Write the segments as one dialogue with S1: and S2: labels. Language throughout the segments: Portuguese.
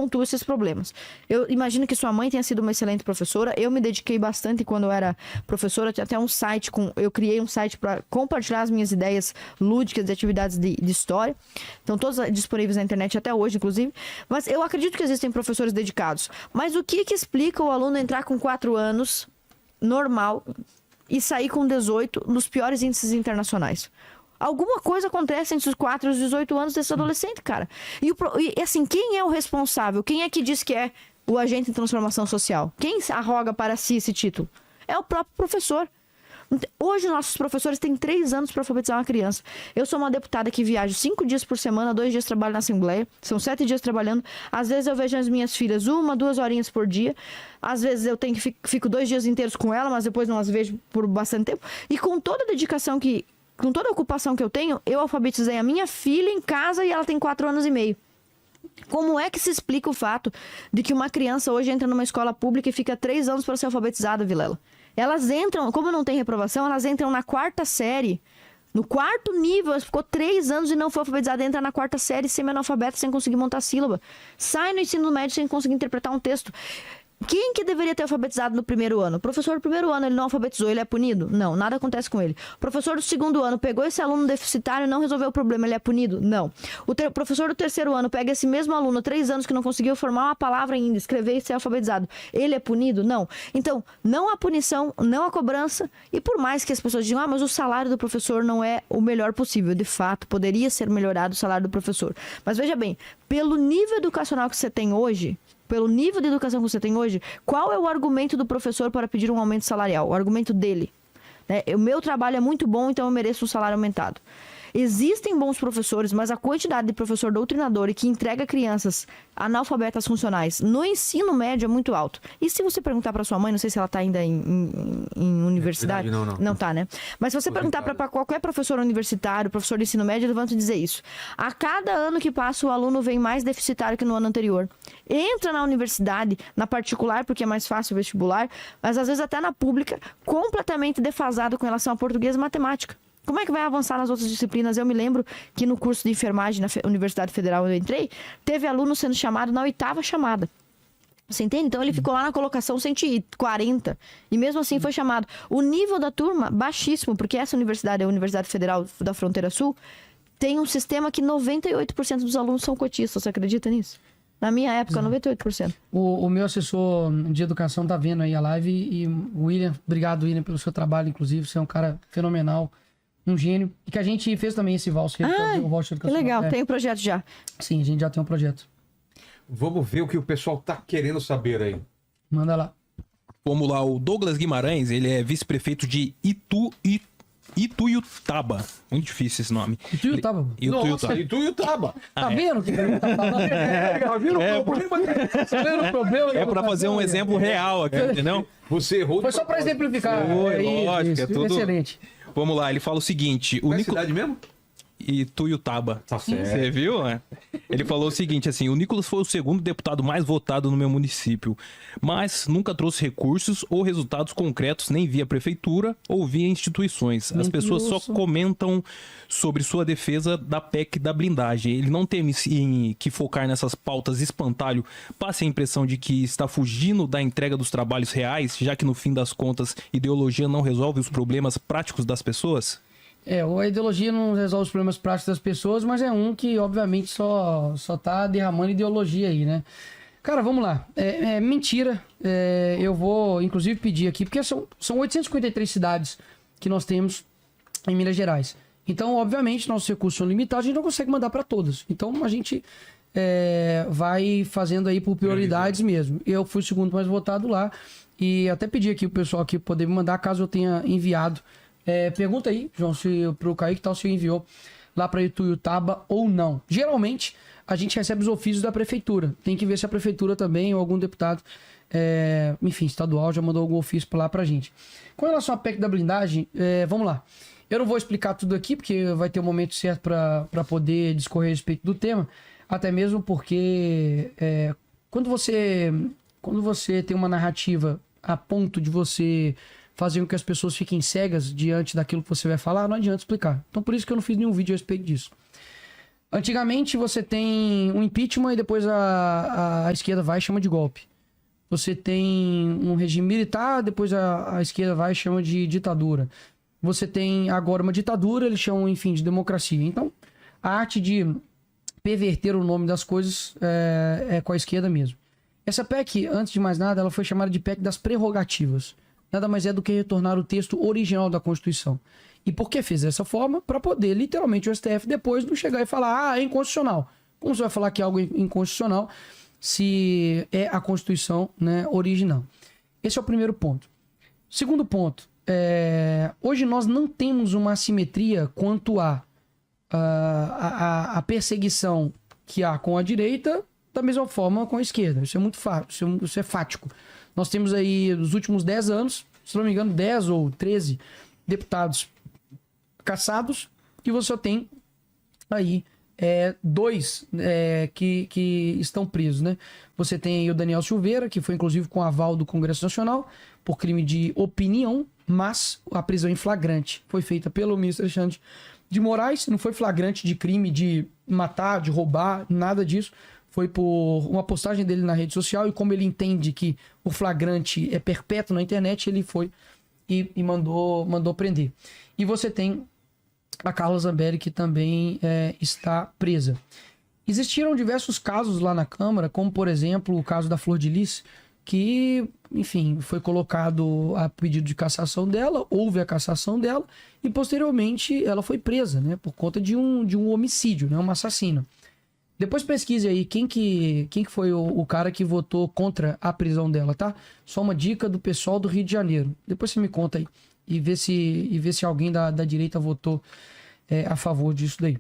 S1: pontuo esses problemas. Eu imagino que sua mãe tenha sido uma excelente professora. Eu me dediquei bastante quando eu era professora. Tinha até um site, eu criei um site para compartilhar as minhas ideias lúdicas de atividades de história. Estão todas disponíveis na internet até hoje, inclusive. Mas eu acredito que existem professores dedicados. Mas o que explica o aluno entrar com 4 anos, normal, e sair com 18 nos piores índices internacionais? Alguma coisa acontece entre os 4 e os 18 anos desse adolescente, cara. E assim, quem é o responsável? Quem é que diz que é o agente de transformação social? Quem arroga para si esse título? É o próprio professor. Hoje, nossos professores têm 3 anos para alfabetizar uma criança. Eu sou uma deputada que viajo 5 dias por semana, 2 dias trabalho na Assembleia. São 7 dias trabalhando. Às vezes eu vejo as minhas filhas 1, 2 horinhas por dia. Às vezes eu fico 2 dias inteiros com ela, mas depois não as vejo por bastante tempo. E com toda a dedicação com toda a ocupação que eu tenho, eu alfabetizei a minha filha em casa e ela tem 4 anos e meio. Como é que se explica o fato de que uma criança hoje entra numa escola pública e fica 3 anos para ser alfabetizada, Vilela? Elas entram, como não tem reprovação, elas entram na 4ª série. No 4º nível, ela ficou 3 anos e não foi alfabetizada, entra na 4ª série semi-analfabeta, sem conseguir montar sílaba. Sai no ensino médio sem conseguir interpretar um texto. Quem que deveria ter alfabetizado no 1º ano? O professor do 1º ano, ele não alfabetizou, ele é punido? Não, nada acontece com ele. O professor do 2º ano pegou esse aluno deficitário e não resolveu o problema, ele é punido? Não. O professor do 3º ano pega esse mesmo aluno, 3 anos, que não conseguiu formar uma palavra ainda, escrever e ser alfabetizado. Ele é punido? Não. Então, não há punição, não há cobrança, e por mais que as pessoas digam, mas o salário do professor não é o melhor possível. De fato, poderia ser melhorado o salário do professor. Mas veja bem, pelo nível educacional que você tem hoje, pelo nível de educação que você tem hoje, qual é o argumento do professor para pedir um aumento salarial? O argumento dele. Né? O meu trabalho é muito bom, então eu mereço um salário aumentado. Existem bons professores, mas a quantidade de professor doutrinador e que entrega crianças analfabetas funcionais no ensino médio é muito alto. E se você perguntar para sua mãe, não sei se ela está ainda em universidade. Não está, né? Mas se você perguntar para qualquer professor universitário, professor de ensino médio, ele vai te dizer isso. A cada ano que passa, o aluno vem mais deficitário que no ano anterior. Entra na universidade, na particular, porque é mais fácil o vestibular, mas às vezes até na pública, completamente defasado com relação a português e matemática. Como é que vai avançar nas outras disciplinas? Eu me lembro que no curso de enfermagem na Universidade Federal onde eu entrei, teve aluno sendo chamado na 8ª chamada. Você entende? Então ele ficou lá na colocação 140 e mesmo assim foi chamado. O nível da turma, baixíssimo, porque essa universidade é a Universidade Federal da Fronteira Sul, tem um sistema que 98% dos alunos são cotistas. Você acredita nisso? Na minha época, 98%.
S2: O meu assessor de educação tá vendo aí a live e o William, obrigado, William, pelo seu trabalho, inclusive. Você é um cara fenomenal. Um gênio. E que a gente fez também esse voucher. O voucher
S1: que legal, tem um projeto já.
S2: Sim, a gente já tem um projeto.
S3: Vamos ver o que o pessoal tá querendo saber aí.
S2: Manda lá.
S4: Vamos lá, o Douglas Guimarães, ele é vice-prefeito de Ituiutaba. Muito difícil esse nome.
S2: Ituiutaba?
S3: Nossa, Ituiutaba.
S2: Tá vendo o que tá
S3: vendo o problema?
S4: É pra fazer um exemplo real aqui, entendeu?
S3: Você errou.
S2: Foi só pra exemplificar.
S4: Foi, lógico, é tudo...
S2: Excelente.
S4: Vamos lá, ele fala o seguinte...
S3: Qual é a cidade mesmo?
S4: Ituiutaba.
S3: Tá certo.
S4: Você viu, né? Ele falou o seguinte, assim, o Nicolas foi o 2º deputado mais votado no meu município, mas nunca trouxe recursos ou resultados concretos nem via prefeitura ou via instituições. As pessoas só comentam sobre sua defesa da PEC da blindagem. Ele não teme que focar nessas pautas espantalho passe a impressão de que está fugindo da entrega dos trabalhos reais, já que no fim das contas ideologia não resolve os problemas práticos das pessoas?
S2: A ideologia não resolve os problemas práticos das pessoas, mas é um que, obviamente, só tá derramando ideologia aí, né? Cara, vamos lá. É mentira. Eu vou, inclusive, pedir aqui, porque são 853 cidades que nós temos em Minas Gerais. Então, obviamente, nossos recursos são limitados, a gente não consegue mandar para todas. Então, a gente vai fazendo aí por prioridades mesmo. Eu fui o 2º mais votado lá e até pedi aqui o pessoal aqui poder me mandar, caso eu tenha enviado. Pergunta aí, João, pro Kaique, tal, se enviou lá para Ituiutaba ou não. Geralmente, a gente recebe os ofícios da prefeitura. Tem que ver se a prefeitura também ou algum deputado, enfim, estadual, já mandou algum ofício lá pra gente. Com relação à PEC da blindagem, vamos lá. Eu não vou explicar tudo aqui, porque vai ter um momento certo para poder discorrer a respeito do tema, até mesmo porque quando você tem uma narrativa a ponto de você fazer com que as pessoas fiquem cegas diante daquilo que você vai falar, não adianta explicar. Então por isso que eu não fiz nenhum vídeo a respeito disso. Antigamente você tem um impeachment e depois a esquerda vai e chama de golpe. Você tem um regime militar, depois a esquerda vai e chama de ditadura. Você tem agora uma ditadura, eles chamam, enfim, de democracia. Então, a arte de perverter o nome das coisas é com a esquerda mesmo. Essa PEC, antes de mais nada, ela foi chamada de PEC das prerrogativas. Nada mais é do que retornar o texto original da Constituição. E por que fez dessa forma? Para poder, literalmente, o STF depois não chegar e falar, é inconstitucional. Como você vai falar que é algo inconstitucional se é a Constituição, né, original? Esse é o primeiro ponto. Segundo ponto, hoje nós não temos uma assimetria quanto a perseguição que há com a direita da mesma forma com a esquerda. Isso é muito fácil, isso é fático. Nós temos aí, nos últimos 10 anos, se não me engano, 10 ou 13 deputados caçados, e você só tem aí 2 que estão presos, né? Você tem aí o Daniel Silveira, que foi inclusive com aval do Congresso Nacional, por crime de opinião, mas a prisão em flagrante foi feita pelo ministro Alexandre de Moraes, não foi flagrante de crime de matar, de roubar, nada disso. Foi por uma postagem dele na rede social, e como ele entende que o flagrante é perpétuo na internet, ele foi e mandou prender. E você tem a Carla Zambelli, que também está presa. Existiram diversos casos lá na Câmara, como por exemplo o caso da Flor de Lis, que, enfim, foi colocado a pedido de cassação dela, houve a cassação dela, e posteriormente ela foi presa, né, por conta de um homicídio, né, um assassino. Depois pesquise aí quem que foi o cara que votou contra a prisão dela, tá? Só uma dica do pessoal do Rio de Janeiro. Depois você me conta aí e vê se alguém da direita votou a favor disso daí.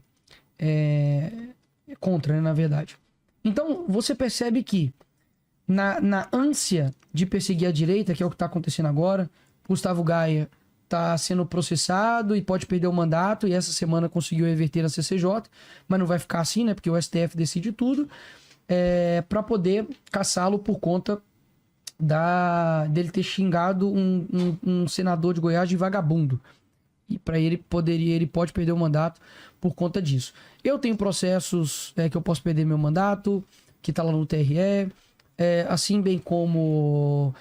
S2: Contra, né, na verdade. Então, você percebe que na ânsia de perseguir a direita, que é o que está acontecendo agora, Gustavo Gaia está sendo processado e pode perder o mandato, e essa semana conseguiu reverter na CCJ, mas não vai ficar assim, né? Porque o STF decide tudo, para poder caçá-lo por conta dele ter xingado um senador de Goiás de vagabundo. E para ele pode perder o mandato por conta disso. Eu tenho processos que eu posso perder meu mandato, que está lá no TRE, assim bem como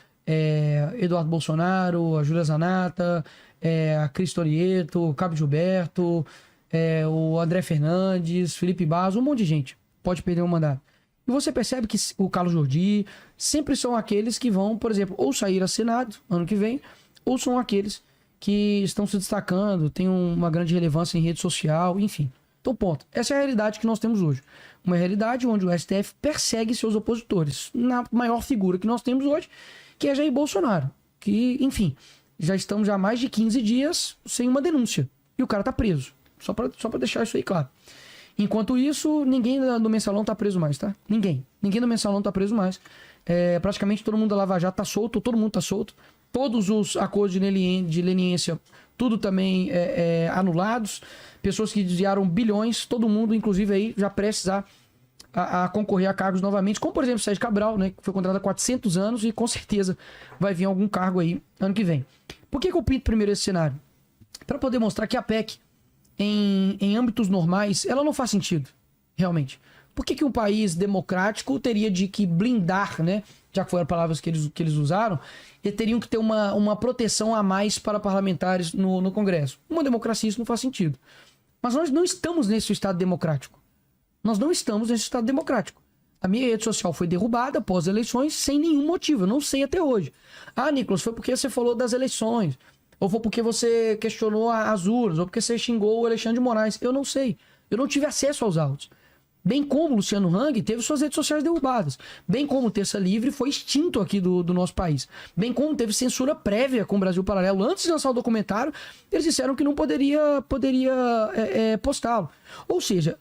S2: Eduardo Bolsonaro, a Júlia Zanata, a Cris Torieto, o Cabo Gilberto, o André Fernandes, Felipe Barros, um monte de gente pode perder o mandato. E você percebe que o Carlos Jordi sempre são aqueles que vão, por exemplo, ou sair a Senado ano que vem, ou são aqueles que estão se destacando, têm uma grande relevância em rede social, enfim. Então, ponto. Essa é a realidade que nós temos hoje. Uma realidade onde o STF persegue seus opositores. Na maior figura que nós temos hoje, que é Jair Bolsonaro. Que, enfim, já estamos há mais de 15 dias sem uma denúncia. E o cara tá preso. Só pra deixar isso aí claro. Enquanto isso, ninguém do Mensalão tá preso mais, tá? Ninguém do Mensalão tá preso mais. Praticamente todo mundo da Lava Jato tá solto, todo mundo tá solto. Todos os acordos de leniência, tudo também anulados. Pessoas que desviaram bilhões, todo mundo, inclusive, aí já prestes a concorrer a cargos novamente, como, por exemplo, Sérgio Cabral, né, que foi contratado há 400 anos e com certeza vai vir algum cargo aí ano que vem. Por que eu pinto primeiro esse cenário? Para poder mostrar que a PEC, em âmbitos normais, ela não faz sentido, realmente. Por que um país democrático teria de que blindar, né, já que foram palavras que eles usaram, e teriam que ter uma proteção a mais para parlamentares no Congresso? Uma democracia, isso não faz sentido. Mas nós não estamos nesse estado democrático. Nós não estamos nesse estado democrático. A minha rede social foi derrubada após as eleições sem nenhum motivo. Eu não sei até hoje. Ah, Nicolas, foi porque você falou das eleições. Ou foi porque você questionou as urnas. Ou porque você xingou o Alexandre de Moraes. Eu não sei. Eu não tive acesso aos autos. Bem como Luciano Hang teve suas redes sociais derrubadas. Bem como Terça Livre foi extinto aqui do nosso país. Bem como teve censura prévia com o Brasil Paralelo. Antes de lançar o documentário, eles disseram que não poderia postá-lo. Ou seja,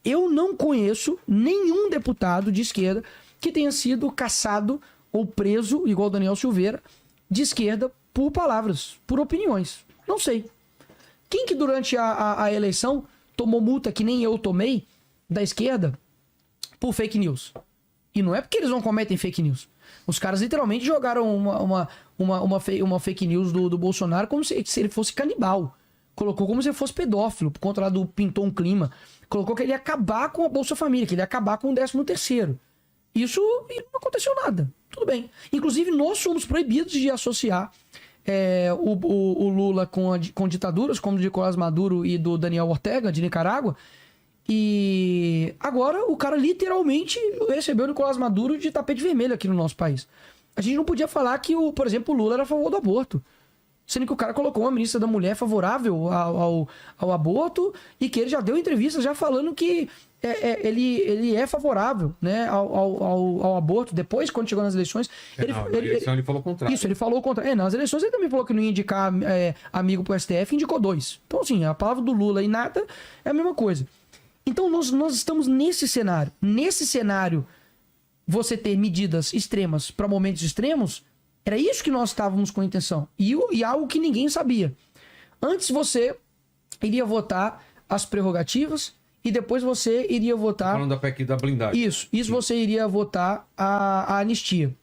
S2: eu não conheço nenhum deputado de esquerda que tenha sido caçado ou preso, igual Daniel Silveira, de esquerda por palavras, por opiniões. Não sei. Quem que durante a eleição tomou multa que nem eu tomei da esquerda por fake news? E não é porque eles não cometem fake news. Os caras literalmente jogaram uma fake news do Bolsonaro como se ele fosse canibal. colocou como se fosse pedófilo, por conta lá do Pintou um Clima. Colocou que ele ia acabar com a Bolsa Família, que ele ia acabar com o 13º. Isso e não aconteceu nada. Tudo bem. Inclusive, nós somos proibidos de associar o Lula com ditaduras, como do Nicolás Maduro e do Daniel Ortega, de Nicarágua. E agora o cara literalmente recebeu o Nicolás Maduro de tapete vermelho aqui no nosso país. A gente não podia falar que, por exemplo, o Lula era a favor do aborto. Sendo que o cara colocou uma ministra da Mulher favorável ao aborto e que ele já deu entrevista já falando que ele é favorável, né, ao aborto. Depois, quando chegou nas eleições...
S3: ele falou o contrário.
S2: Isso, ele falou o contrário. Nas eleições ele também falou que não ia indicar amigo pro STF, indicou 2. Então, assim, a palavra do Lula e nada é a mesma coisa. Então, nós estamos nesse cenário. Nesse cenário, você ter medidas extremas para momentos extremos... Era isso que nós estávamos com intenção. E algo que ninguém sabia. Antes você iria votar as prerrogativas e depois você iria votar...
S3: Falando da PEC da blindagem.
S2: Isso você iria votar a anistia.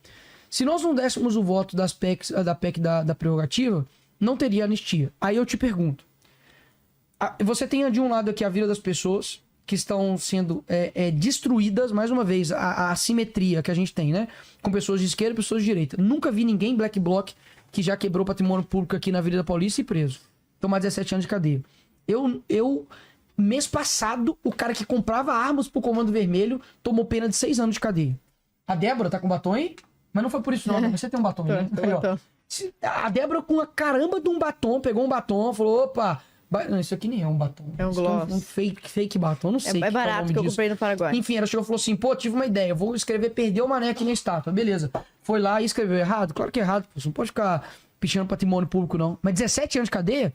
S2: Se nós não dessemos o voto da PEC da prerrogativa, não teria anistia. Aí eu te pergunto. Você tem de um lado aqui a vida das pessoas que estão sendo destruídas, mais uma vez, a assimetria que a gente tem, né? Com pessoas de esquerda e pessoas de direita. Nunca vi ninguém black bloc que já quebrou patrimônio público aqui na Avenida Paulista e preso. Tomar 17 anos de cadeia. Mês passado, o cara que comprava armas pro Comando Vermelho tomou pena de 6 anos de cadeia. A Débora tá com batom aí? Mas não foi por isso não, você tem um batom aí, né? Aí, ó. A Débora com a caramba de um batom, pegou um batom, falou, opa... Não, isso aqui nem é um batom.
S1: É um
S2: isso
S1: gloss.
S2: Um fake batom, não sei.
S1: É barato que eu comprei no Paraguai.
S2: Enfim, ela chegou e falou assim, pô, tive uma ideia, eu vou escrever Perdeu o Mané aqui na estátua. Beleza. Foi lá e escreveu errado? Claro que é errado, pô. Você não pode ficar pichando patrimônio público, não. Mas 17 anos de cadeia?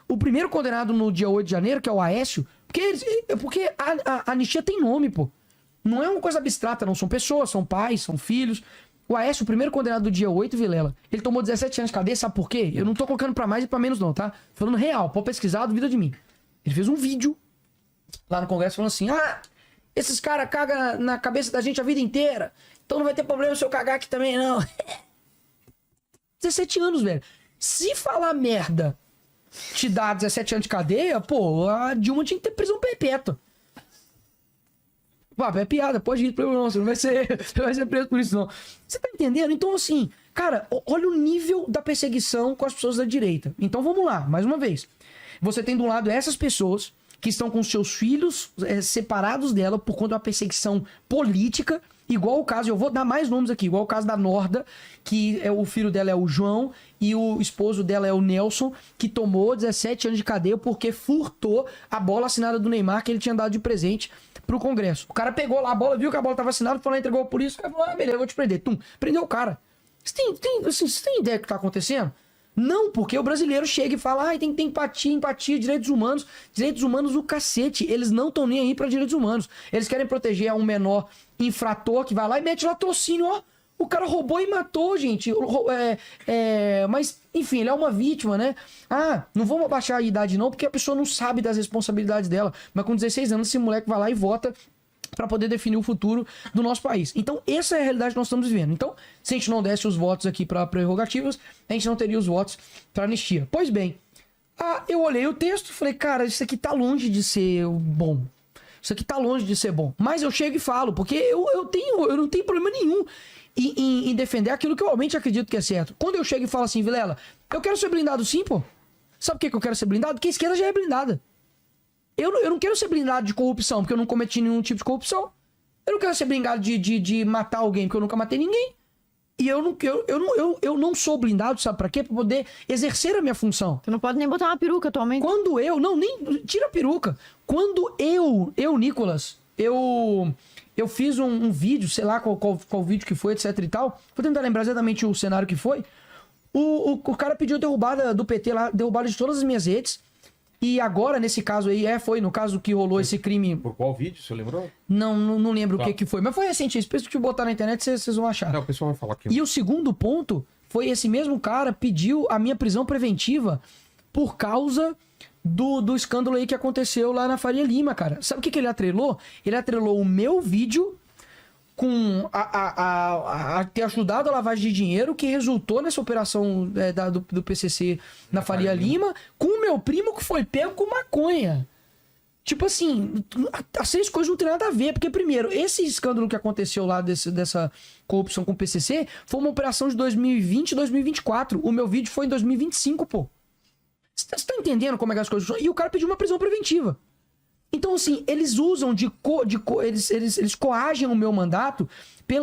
S2: O primeiro condenado no dia 8 de janeiro, que é o Aécio, porque a anistia tem nome, pô. Não é uma coisa abstrata, não. São pessoas, são pais, são filhos. O Aécio, o primeiro condenado do dia 8, Vilela, ele tomou 17 anos de cadeia, sabe por quê? Eu não tô colocando pra mais e pra menos não, tá? Falando real, pode pesquisar, duvida de mim. Ele fez um vídeo lá no Congresso falando assim, esses caras cagam na cabeça da gente a vida inteira, então não vai ter problema se eu cagar aqui também, não. 17 anos, velho. Se falar merda te dá 17 anos de cadeia, pô, a Dilma tinha que ter prisão perpétua. Pá, é piada, pode ir, não, você não vai ser preso por isso, não. Você tá entendendo? Então, assim, cara, olha o nível da perseguição com as pessoas da direita. Então, vamos lá, mais uma vez. Você tem de um lado essas pessoas que estão com seus filhos separados dela por conta de uma perseguição política, igual o caso, eu vou dar mais nomes aqui, igual o caso da Norda, que o filho dela é o João e o esposo dela é o Nelson, que tomou 17 anos de cadeia porque furtou a bola assinada do Neymar que ele tinha dado de presente pro Congresso. O cara pegou lá a bola, viu que a bola tava assinada, foi lá, entregou ao polícia, o cara falou, beleza, eu vou te prender. Tum, prendeu o cara. Você tem ideia do que tá acontecendo? Não, porque o brasileiro chega e fala, tem que ter empatia, direitos humanos o cacete. Eles não estão nem aí pra direitos humanos. Eles querem proteger um menor infrator que vai lá e mete latrocínio, ó. O cara roubou e matou, gente. Mas, enfim, ele é uma vítima, né? Não vamos abaixar a idade não, porque a pessoa não sabe das responsabilidades dela. Mas com 16 anos, esse moleque vai lá e vota para poder definir o futuro do nosso país. Então, essa é a realidade que nós estamos vivendo. Então, se a gente não desse os votos aqui para prerrogativas, a gente não teria os votos para anistia. Pois bem, eu olhei o texto e falei, cara, isso aqui tá longe de ser bom. Isso aqui tá longe de ser bom. Mas eu chego e falo, porque eu não tenho problema nenhum em defender aquilo que eu realmente acredito que é certo. Quando eu chego e falo assim, Vilela, eu quero ser blindado sim, pô. Sabe por que eu quero ser blindado? Porque a esquerda já é blindada. Eu não quero ser blindado de corrupção, porque eu não cometi nenhum tipo de corrupção. Eu não quero ser blindado de matar alguém, porque eu nunca matei ninguém. E eu não sou blindado, sabe pra quê? Pra poder exercer a minha função.
S1: Tu não pode nem botar uma peruca atualmente.
S2: Quando tira a peruca. Quando Nicolas, eu fiz um vídeo, sei lá qual vídeo que foi, etc e tal. Vou tentar lembrar exatamente o cenário que foi. O cara pediu derrubada do PT lá, derrubada de todas as minhas redes. E agora, nesse caso aí, foi no caso que rolou esse crime...
S3: Por qual vídeo, você lembrou?
S2: Não lembro o que foi, mas foi recente. Se eu botar na internet, vocês vão achar.
S3: O pessoal vai falar aqui.
S2: E o segundo ponto foi esse mesmo cara pediu a minha prisão preventiva por causa do escândalo aí que aconteceu lá na Faria Lima, cara. Sabe o que ele atrelou? Ele atrelou o meu vídeo com a ter ajudado a lavagem de dinheiro que resultou nessa operação do PCC na Faria Lima, com o meu primo que foi pego com maconha. Tipo assim, as 6 coisas não tem nada a ver. Porque, primeiro, esse escândalo que aconteceu lá dessa corrupção com o PCC foi uma operação de 2020 e 2024. O meu vídeo foi em 2025, pô. Você tá entendendo como é que as coisas são? E o cara pediu uma prisão preventiva. Então, assim, eles usam eles coagem o meu mandato,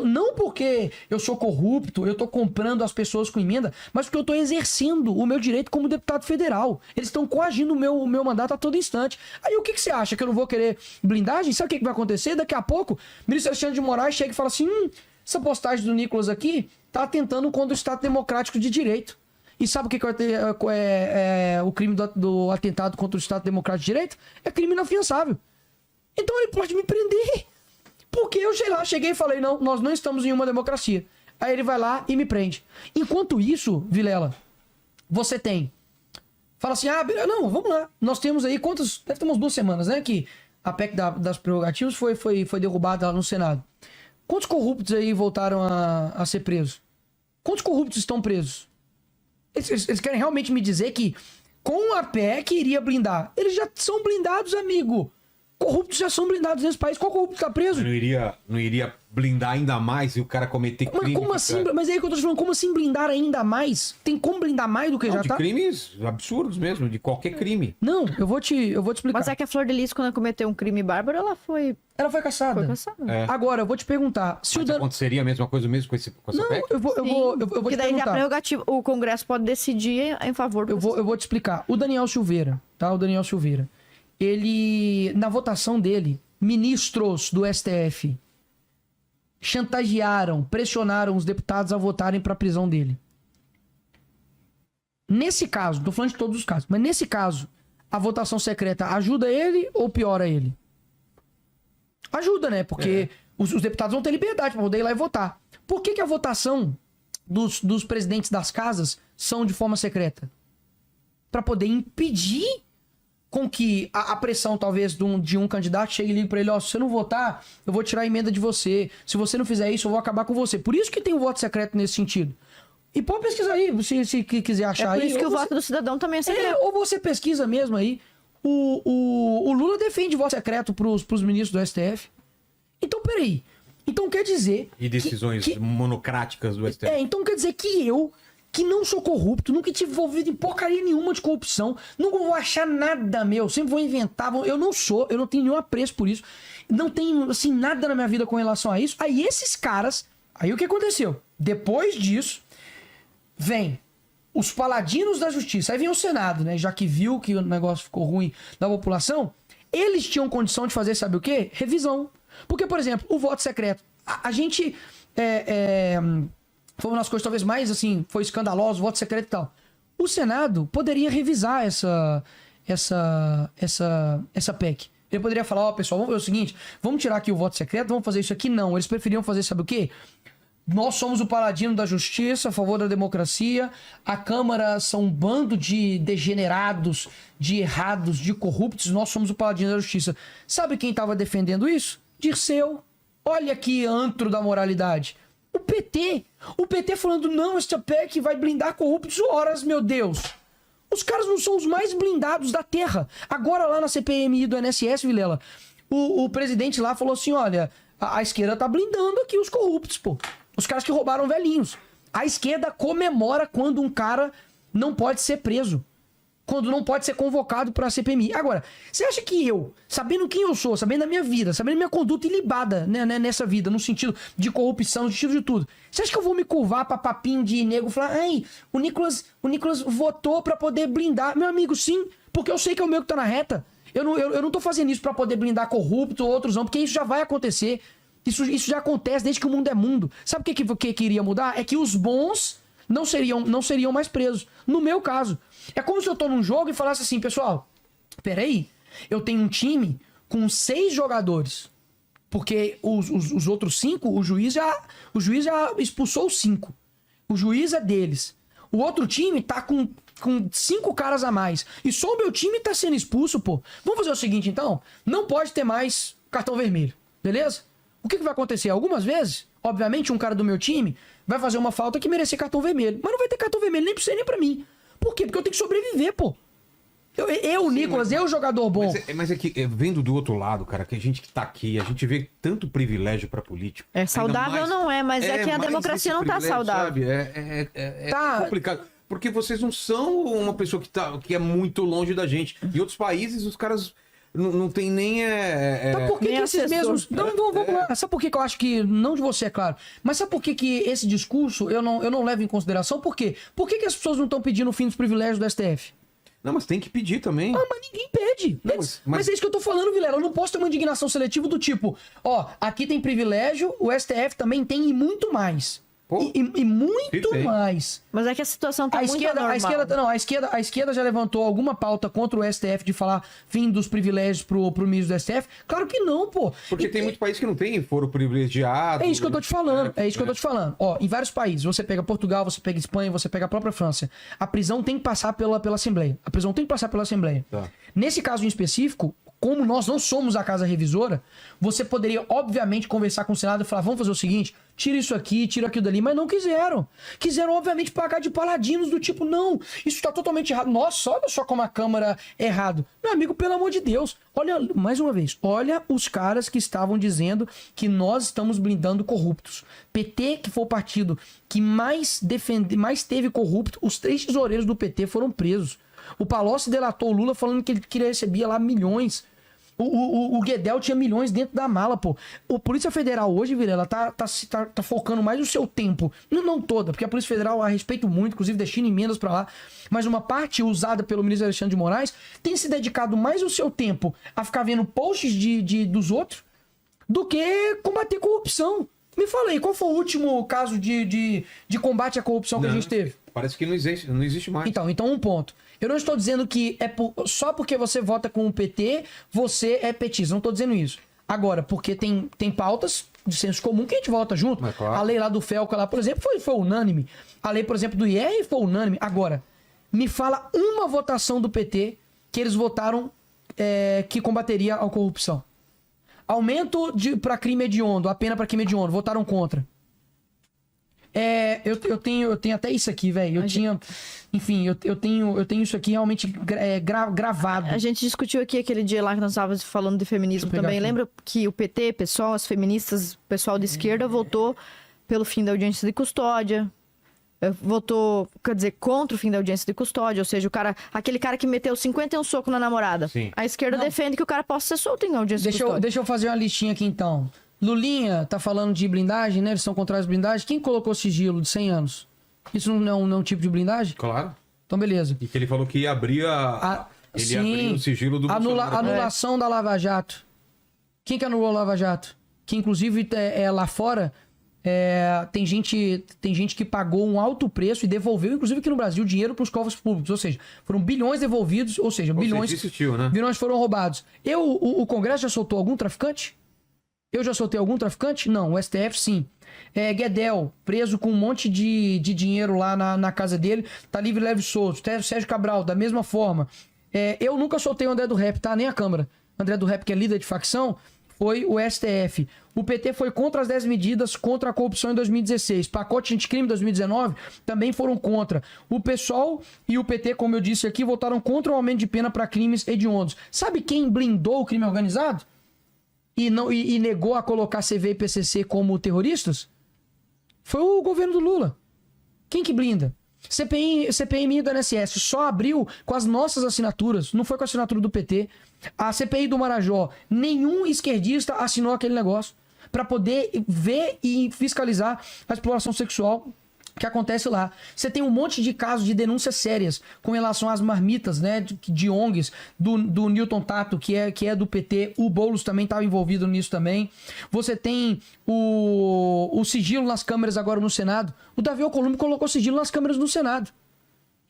S2: não porque eu sou corrupto, eu tô comprando as pessoas com emenda, mas porque eu tô exercendo o meu direito como deputado federal. Eles estão coagindo o meu mandato a todo instante. Aí o que você acha? Que eu não vou querer blindagem? Sabe o que vai acontecer? Daqui a pouco, o ministro Alexandre de Moraes chega e fala assim, essa postagem do Nicolas aqui tá atentando contra o Estado Democrático de Direito. E sabe o que é o crime do atentado contra o Estado Democrático de Direito? É crime inafiançável. Então ele pode me prender. Porque eu cheguei e falei, não, nós não estamos em uma democracia. Aí ele vai lá e me prende. Enquanto isso, Vilela, você tem... Fala assim, não, vamos lá. Nós temos aí quantas... Deve ter umas 2 semanas, né? Que a PEC das prerrogativas foi derrubada lá no Senado. Quantos corruptos aí voltaram a ser presos? Quantos corruptos estão presos? Eles querem realmente me dizer que com a PEC iria blindar. Eles já são blindados, amigo. Corruptos já são blindados nesse país. Qual corrupto tá preso?
S3: Não iria blindar ainda mais e o cara cometer crime.
S2: Mas como assim? Mas é aí que eu tô te falando, como assim blindar ainda mais? Tem como blindar mais do que já
S3: de
S2: tá?
S3: crimes absurdos mesmo, de qualquer crime.
S2: Não, eu vou te explicar.
S1: Mas é que a Flor de Lis, quando ela cometeu um crime bárbaro, ela foi
S2: caçada.
S3: É.
S2: Agora, eu vou te perguntar.
S3: Mas aconteceria a mesma coisa mesmo com essa PEC?
S2: Eu vou
S1: porque
S2: te
S1: daí
S2: perguntar.
S1: a prerrogativa, o Congresso pode decidir em favor do
S2: Eu vou te explicar. O Daniel Silveira, tá? O Daniel Silveira. Ele, na votação dele, ministros do STF chantagearam, pressionaram os deputados a votarem para a prisão dele. Nesse caso, tô falando de todos os casos, mas nesse caso, a votação secreta ajuda ele ou piora ele? Ajuda, né? Porque os deputados vão ter liberdade para poder ir lá e votar. Por que a votação dos presidentes das casas são de forma secreta? Para poder impedir com que a pressão, talvez, de um candidato chegue e ligue pra ele, se você não votar, eu vou tirar a emenda de você. Se você não fizer isso, eu vou acabar com você. Por isso que tem o voto secreto nesse sentido. E pode pesquisar aí, se quiser achar aí.
S1: É por isso que o voto do cidadão também é secreto.
S2: Ou você pesquisa mesmo aí. O Lula defende voto secreto pros ministros do STF. Então, peraí. Então quer dizer...
S3: E decisões monocráticas do STF.
S2: Então quer dizer que eu... que não sou corrupto, nunca tive envolvido em porcaria nenhuma de corrupção, nunca vou achar nada meu, sempre vou inventar, eu não tenho nenhum apreço por isso, não tenho, assim, nada na minha vida com relação a isso. Aí esses caras, aí o que aconteceu? Depois disso, vem os paladinos da justiça, aí vem o Senado, né, já que viu que o negócio ficou ruim da população, eles tinham condição de fazer, sabe o quê? Revisão. Porque, por exemplo, o voto secreto, a gente... foi uma das coisas talvez mais, assim, foi escandaloso, voto secreto e tal. O Senado poderia revisar essa PEC. Ele poderia falar, pessoal, vamos ver o seguinte, vamos tirar aqui o voto secreto, vamos fazer isso aqui. Não, eles preferiam fazer, sabe o quê? Nós somos o paladino da justiça, a favor da democracia, a Câmara são um bando de degenerados, de errados, de corruptos, nós somos o paladino da justiça. Sabe quem estava defendendo isso? Dirceu. Olha que antro da moralidade. O PT falando, não, essa PEC vai blindar corruptos horas, meu Deus. Os caras não são os mais blindados da terra. Agora lá na CPMI do INSS, Vilela, o presidente lá falou assim, olha, a esquerda tá blindando aqui os corruptos, pô. Os caras que roubaram velhinhos. A esquerda comemora quando um cara não pode ser preso. Quando não pode ser convocado para a CPMI. Agora, você acha que eu, sabendo quem eu sou, sabendo da minha vida, sabendo da minha conduta ilibada, né, nessa vida, no sentido de corrupção, no sentido de tudo, você acha que eu vou me curvar pra papinho de nego e falar, ai, o Nicolas votou pra poder blindar? Meu amigo, sim, porque eu sei que é o meu que tá na reta. Eu não tô fazendo isso pra poder blindar corrupto ou outros não, porque isso já vai acontecer. Isso já acontece desde que o mundo é mundo. Sabe o que iria mudar? É que os bons não seriam mais presos. No meu caso. É como se eu tô num jogo e falasse assim, pessoal, peraí, eu tenho um time com 6 jogadores, porque os outros 5, o juiz já expulsou os 5. O juiz é deles. O outro time tá com 5 caras a mais. E só o meu time tá sendo expulso, pô. Vamos fazer o seguinte, então? Não pode ter mais cartão vermelho, beleza? O que vai acontecer? Algumas vezes, obviamente, um cara do meu time vai fazer uma falta que merecer cartão vermelho. Mas não vai ter cartão vermelho nem pra você nem pra mim. Por quê? Porque eu tenho que sobreviver, pô. Nicolas, jogador bom.
S3: Mas é que, vendo do outro lado, cara, que a gente que tá aqui, a gente vê tanto privilégio pra político.
S1: É saudável não é, mas é que a democracia não tá saudável.
S3: Sabe? É complicado. Porque vocês não são uma pessoa que é muito longe da gente. Em outros países, os caras não tem nem...
S2: Tá, por que esses mesmos... Não, vamos lá. Sabe por que eu acho que... Não de você, é claro. Mas sabe por que esse discurso eu não levo em consideração? Por quê? Por que as pessoas não estão pedindo o fim dos privilégios do STF?
S3: Não, mas tem que pedir também.
S2: Ah, mas ninguém pede.
S3: Não,
S2: mas é isso que eu tô falando, Vilela. Eu não posso ter uma indignação seletiva do tipo, aqui tem privilégio, o STF também tem e muito mais. E muito mais.
S1: Mas é que a situação tá muito anormal.
S2: A esquerda já levantou alguma pauta contra o STF de falar fim dos privilégios pro ministro do STF? Claro que não, pô.
S3: Porque tem muito país que não tem foro privilegiado.
S2: É isso que eu tô te falando. Em vários países, você pega Portugal, você pega Espanha, você pega a própria França. A prisão tem que passar pela Assembleia.
S3: Tá.
S2: Nesse caso em específico, como nós não somos a casa revisora, você poderia, obviamente, conversar com o Senado e falar, vamos fazer o seguinte, tira isso aqui, tira aquilo dali, mas não quiseram. Quiseram, obviamente, pagar de paladinos do tipo, não, isso está totalmente errado. Nossa, olha só como a Câmara é errado. Meu amigo, pelo amor de Deus, olha, mais uma vez, olha os caras que estavam dizendo que nós estamos blindando corruptos. PT, que foi o partido que mais teve corrupto, os 3 tesoureiros do PT foram presos. O Palocci delatou o Lula falando que ele recebia lá milhões. O Guedel tinha milhões dentro da mala, pô. O Polícia Federal hoje, Vilela, tá focando mais o seu tempo. Não toda, porque a Polícia Federal, a respeito muito, inclusive destina emendas pra lá. Mas uma parte usada pelo ministro Alexandre de Moraes tem se dedicado mais o seu tempo a ficar vendo posts dos outros do que combater corrupção. Me fala aí, qual foi o último caso de combate à corrupção que a gente teve?
S3: Parece que não existe mais.
S2: Então um ponto. Eu não estou dizendo que só porque você vota com o PT, você é petista. Não estou dizendo isso. Agora, porque tem pautas de senso comum que a gente vota junto.
S3: Claro.
S2: A lei lá do Felca, lá, por exemplo, foi unânime. A lei, por exemplo, do IR foi unânime. Agora, me fala uma votação do PT que eles votaram que combateria a corrupção. Aumento para crime hediondo, a pena para crime hediondo, votaram contra. Eu tenho até isso aqui, velho. Eu tenho isso aqui realmente gravado.
S1: A gente discutiu aqui aquele dia lá que nós estávamos falando de feminismo também.
S2: aqui.
S1: Lembra que o PT, pessoal, as feministas, o pessoal de esquerda votou pelo fim da audiência de custódia. Votou, quer dizer, contra o fim da audiência de custódia. Ou seja, aquele cara que meteu 51 socos na namorada.
S3: Sim.
S1: A esquerda defende que o cara possa ser solto em audiência de custódia.
S2: Deixa eu fazer uma listinha aqui então. Lulinha tá falando de blindagem, né? Eles são contrários à blindagem. Quem colocou sigilo de 100 anos? Isso não é um tipo de blindagem?
S3: Claro.
S2: Então, beleza.
S3: E que ele falou que ia abrir abrir o sigilo do Bolsonaro.
S2: Anulação da Lava Jato. Quem que anulou a Lava Jato? Que, inclusive, lá fora, tem gente que pagou um alto preço e devolveu, inclusive aqui no Brasil, dinheiro para os cofres públicos. Ou seja, foram bilhões devolvidos, bilhões,
S3: existiu, né?
S2: bilhões foram roubados. O Congresso já soltou algum traficante? Eu já soltei algum traficante? Não, o STF sim. Guedel, preso com um monte de dinheiro lá na casa dele, tá livre, leve e solto. Sérgio Cabral, da mesma forma. Eu nunca soltei o André do Rap, tá? Nem a Câmara. André do Rap, que é líder de facção, foi o STF. O PT foi contra as 10 medidas contra a corrupção em 2016. Pacote anticrime 2019 também foram contra. O PSOL e o PT, como eu disse aqui, votaram contra o aumento de pena para crimes hediondos. Sabe quem blindou o crime organizado? E negou a colocar CV e PCC como terroristas? Foi o governo do Lula. Quem que blinda? CPMI do INSS só abriu com as nossas assinaturas, não foi com a assinatura do PT. A CPI do Marajó, nenhum esquerdista assinou aquele negócio para poder ver e fiscalizar a exploração sexual que acontece lá. Você tem um monte de casos de denúncias sérias com relação às marmitas, né, de ONGs, do Newton Tato, que é do PT. O Boulos também estava envolvido nisso também. Você tem o sigilo nas câmeras agora no Senado. O Davi Alcolumbre colocou sigilo nas câmeras no Senado.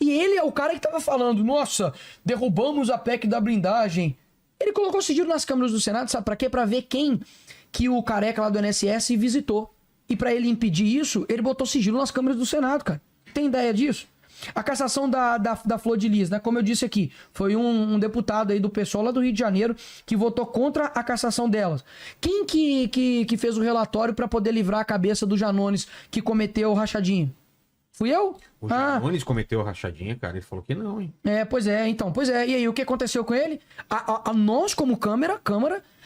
S2: E ele é o cara que estava falando, nossa, derrubamos a PEC da blindagem. Ele colocou sigilo nas câmeras do Senado, sabe para quê? Para ver quem que o careca lá do INSS visitou. E para ele impedir isso, ele botou sigilo nas câmeras do Senado, cara. Tem ideia disso? A cassação da Flor de Lis, né? Como eu disse aqui, foi um deputado aí do PSOL lá do Rio de Janeiro que votou contra a cassação delas. Quem que fez o relatório para poder livrar a cabeça do Janones que cometeu o rachadinho? Fui eu?
S3: O Janones cometeu a rachadinha, cara. Ele falou que não, hein?
S2: Pois é. E aí, o que aconteceu com ele? Nós, como Câmara,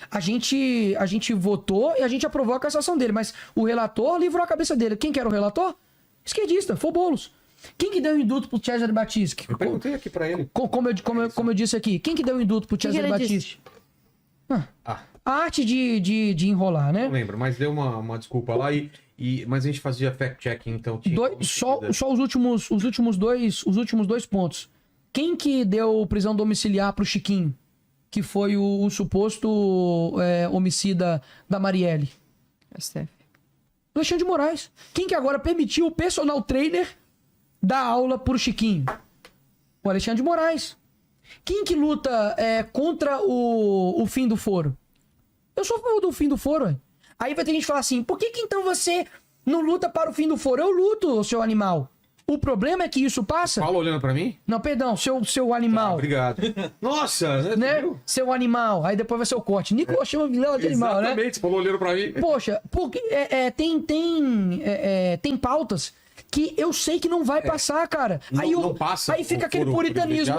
S2: a gente votou e a gente aprovou a cassação dele. Mas o relator livrou a cabeça dele. Quem que era o relator? Esquerdista, foi o Boulos. Quem que deu o induto pro Cesare Battisti?
S3: Eu perguntei aqui pra ele.
S2: Como eu disse aqui, quem que deu o induto pro Cesare Battisti? A arte de enrolar, né?
S3: Não lembro, mas deu uma desculpa lá mas a gente fazia fact-checking, então tinha...
S2: Só os últimos dois pontos. Quem que deu prisão domiciliar pro Chiquinho? Que foi o suposto homicida da Marielle?
S1: STF.
S2: Alexandre de Moraes. Quem que agora permitiu o personal trainer dar aula pro Chiquinho? O Alexandre de Moraes. Quem que luta contra o fim do foro? Eu sou a favor do fim do foro, ué. Aí vai ter gente que falar assim, por que então você não luta para o fim do foro? Eu luto, seu animal. O problema é que isso passa...
S3: Fala olhando pra mim?
S2: Não, perdão, seu animal.
S3: Obrigado. Nossa!
S2: Né? Seu animal. Aí depois vai ser o corte. Nicolas chama Vilela de animal, né?
S3: Exatamente, você falou olhando pra mim.
S2: Poxa, porque tem pautas que eu sei que não vai passar, cara.
S3: Não passa.
S2: Aí fica aquele puritanismo.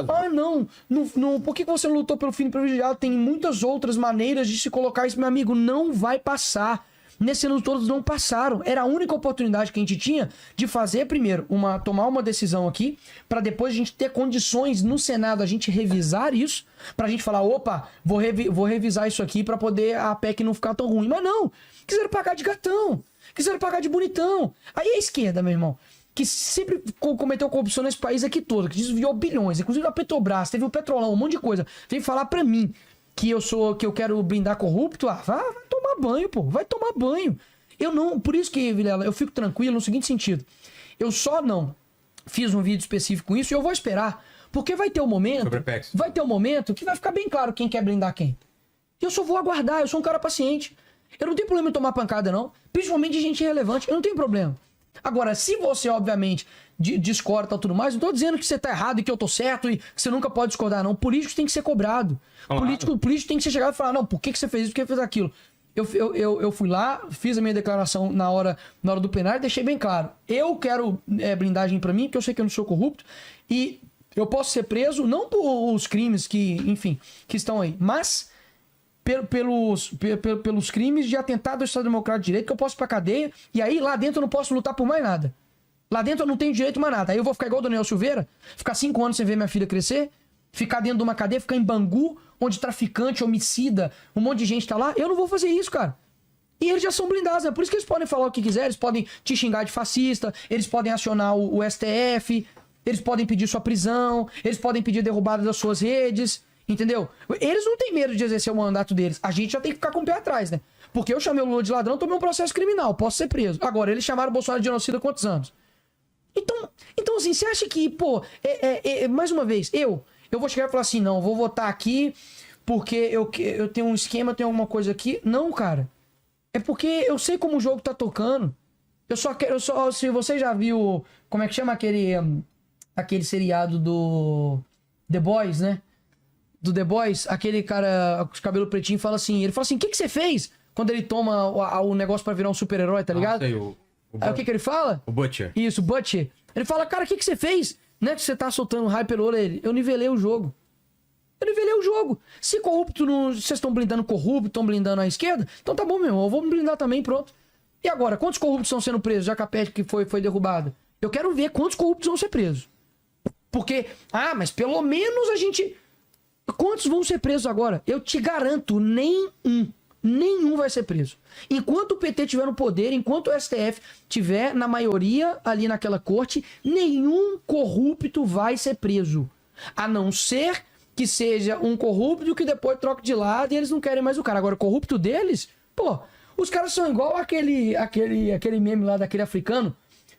S2: Não. Por que você não lutou pelo fim privilegiado? Tem muitas outras maneiras de se colocar isso, meu amigo. Não vai passar. Nesse ano todos não passaram. Era a única oportunidade que a gente tinha de fazer, primeiro, tomar uma decisão aqui, para depois a gente ter condições no Senado, a gente revisar isso, pra gente falar, opa, vou revisar isso aqui para poder a PEC não ficar tão ruim. Mas não, quiseram pagar de gatão, quiseram pagar de bonitão. Aí a esquerda, meu irmão, que sempre cometeu corrupção nesse país aqui todo, que desviou bilhões, inclusive a Petrobras, teve o Petrolão, um monte de coisa, veio falar pra mim que eu quero blindar corrupto. Vai tomar banho, pô. Vai tomar banho. Por isso que, Vilela, eu fico tranquilo no seguinte sentido. Eu só não fiz um vídeo específico com isso e eu vou esperar. Porque vai ter um momento que vai ficar bem claro quem quer blindar quem. Eu só vou aguardar, eu sou um cara paciente. Eu não tenho problema em tomar pancada, não. Principalmente de gente irrelevante, eu não tenho problema. Agora, se você, obviamente, discorda e tudo mais, não tô dizendo que você tá errado e que eu tô certo e que você nunca pode discordar, não. Político tem que ser cobrado. Claro. Político tem que ser chegado e falar, não, por que você fez isso, por que fez aquilo? Eu fui lá, fiz a minha declaração na hora do plenário e deixei bem claro. Eu quero blindagem pra mim, porque eu sei que eu não sou corrupto e eu posso ser preso, não por os crimes que estão aí, mas pelos crimes de atentado ao Estado Democrático de Direito, que eu posso ir pra cadeia, e aí lá dentro eu não posso lutar por mais nada. Lá dentro eu não tenho direito mais nada. Aí eu vou ficar igual o Daniel Silveira, ficar 5 anos sem ver minha filha crescer, ficar dentro de uma cadeia, ficar em Bangu, onde traficante, homicida, um monte de gente tá lá. Eu não vou fazer isso, cara. E eles já são blindados, né? Por isso que eles podem falar o que quiser, eles podem te xingar de fascista, eles podem acionar o STF, eles podem pedir sua prisão, eles podem pedir derrubada das suas redes, entendeu? Eles não têm medo de exercer o mandato deles. A gente já tem que ficar com o pé atrás, né? Porque eu chamei o Lula de ladrão, tomei um processo criminal, posso ser preso. Agora, eles chamaram o Bolsonaro de genocida há quantos anos? Então assim, você acha que, mais uma vez, eu vou chegar e falar assim, não, vou votar aqui porque eu tenho um esquema, tenho alguma coisa aqui. Não, cara. É porque eu sei como o jogo tá tocando. Se você já viu, como é que chama aquele seriado do The Boys, né? Do The Boys, aquele cara com cabelo pretinho fala assim, ele fala assim, o que você fez? Quando ele toma o negócio pra virar um super-herói, tá ligado?
S3: Sei,
S2: Aí o que ele fala?
S3: O Butcher.
S2: Isso, o Butcher. Ele fala, cara, o que você fez? Né, que você tá soltando raio pelo olho. Eu nivelei o jogo. Se corrupto, vocês estão blindando corrupto, estão blindando a esquerda, então tá bom, meu irmão, eu vou me blindar também, pronto. E agora, quantos corruptos estão sendo presos, já que a PEC que foi derrubada? Eu quero ver quantos corruptos vão ser presos. Porque, mas pelo menos a gente... Quantos vão ser presos agora? Eu te garanto, nenhum vai ser preso. Enquanto o PT tiver no poder, enquanto o STF tiver na maioria ali naquela corte, nenhum corrupto vai ser preso. A não ser que seja um corrupto que depois troca de lado e eles não querem mais o cara. Agora, o corrupto deles, os caras são igual aquele meme lá daquele africano.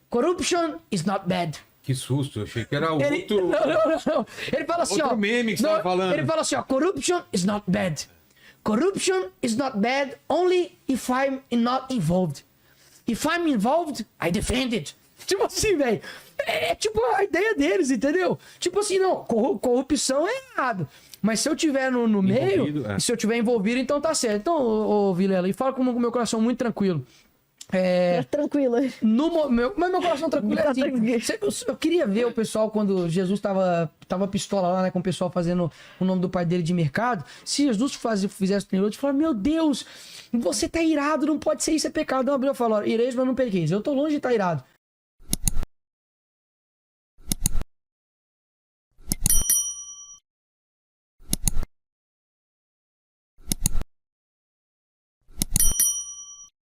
S2: Corruption is not bad.
S3: Que susto, eu achei que era outro...
S2: Não. Ele fala assim,
S3: outro meme que você tava falando.
S2: Ele fala assim, corruption is not bad. Corruption is not bad only if I'm not involved. If I'm involved, I defend it. Tipo assim, velho. É tipo a ideia deles, entendeu? Tipo assim, não, corrupção é errado. Mas se eu tiver no meio, se eu tiver envolvido, então tá certo. Então, ô Vilela, e fala com o meu coração muito tranquilo.
S1: Tranquilo.
S2: Mas meu coração tranquilo é assim. Eu queria ver o pessoal quando Jesus tava pistola lá, né? Com o pessoal fazendo o nome do pai dele de mercado. Se Jesus fizesse o eu falar, meu Deus, você tá irado, não pode ser isso, é pecado. Não, eu falo, ireis, mas não pequeis. Eu tô longe de estar irado.